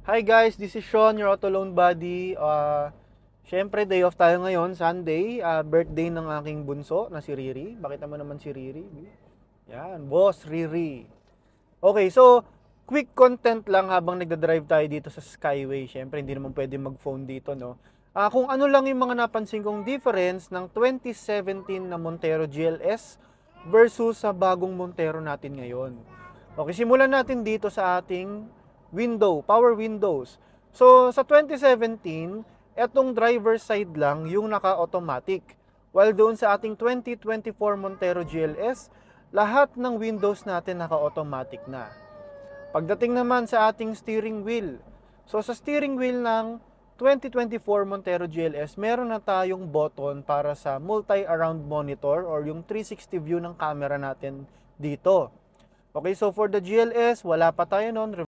Hi guys, this is Sean, your auto loan buddy. Syempre, day off tayo ngayon, Sunday. Birthday ng aking bunso na si Riri. Bakit naman naman si Riri? Yan, boss Riri. Okay, so quick content lang habang nagda-drive tayo dito sa Skyway. Syempre, hindi naman pwede mag-phone dito, no? Kung ano lang yung mga napansin kong difference ng 2017 na Montero GLS versus sa bagong Montero natin ngayon. Okay, simulan natin dito sa ating power windows. So, sa 2017, etong driver side lang yung naka-automatic. While doon sa ating 2024 Montero GLS, lahat ng windows natin naka-automatic na. Pagdating naman sa ating steering wheel, so sa steering wheel ng 2024 Montero GLS, meron na tayong button para sa multi-around monitor or yung 360 view ng camera natin dito. Okay, so for the GLS, wala pa tayo nun.